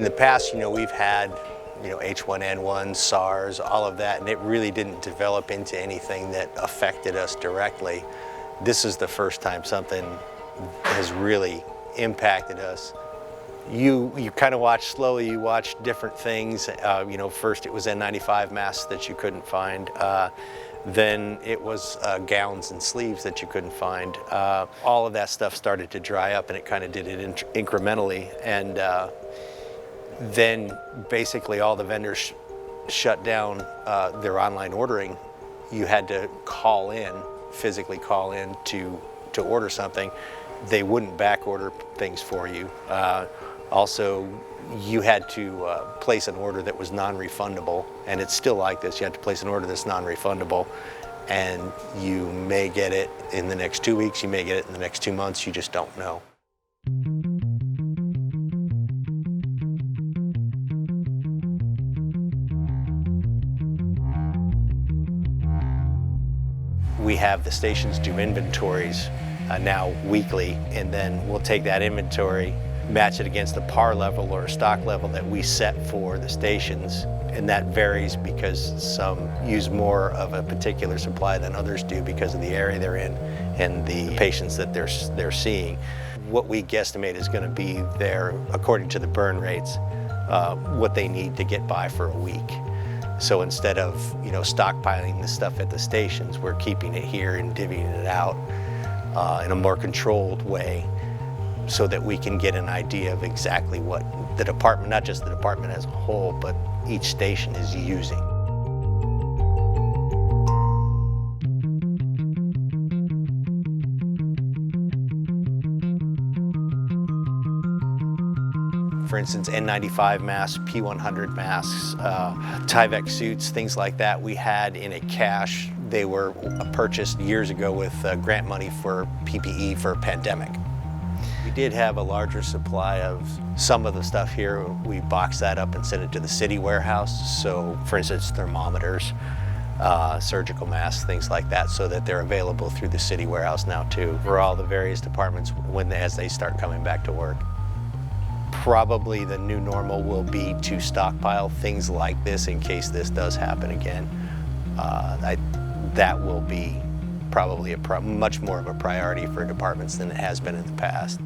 In the past, we've had, H1N1, SARS, all of that, and it really didn't develop into anything that affected us directly. This is the first time something has really impacted us. You kind of watch slowly, you watch different things. First it was N95 masks that you couldn't find. Then it was gowns and sleeves that you couldn't find. All of that stuff started to dry up, and it kind of did it incrementally. And then basically all the vendors shut down their online ordering. You had to physically call in to order something. They wouldn't back order things for you. Also, you had to place an order that was non-refundable, and it's still like this. You have to place an order that's non-refundable, and you may get it in the next 2 weeks, you may get it in the next 2 months, you just don't know. We have the stations do inventories now weekly, and then we'll take that inventory, match it against the par level or stock level that we set for the stations, and that varies because some use more of a particular supply than others do because of the area they're in and the patients that they're seeing. What we guesstimate is going to be there, according to the burn rates, what they need to get by for a week. So instead of stockpiling the stuff at the stations, we're keeping it here and divvying it out in a more controlled way, so that we can get an idea of exactly what the department, not just the department as a whole, but each station is using. For instance, N95 masks, P100 masks, Tyvek suits, things like that we had in a cache. They were purchased years ago with grant money for PPE for a pandemic. We did have a larger supply of some of the stuff here. We boxed that up and sent it to the city warehouse. So, for instance, thermometers, surgical masks, things like that, so that they're available through the city warehouse now too, for all the various departments as they start coming back to work. Probably the new normal will be to stockpile things like this in case this does happen again. That will be probably much more of a priority for departments than it has been in the past.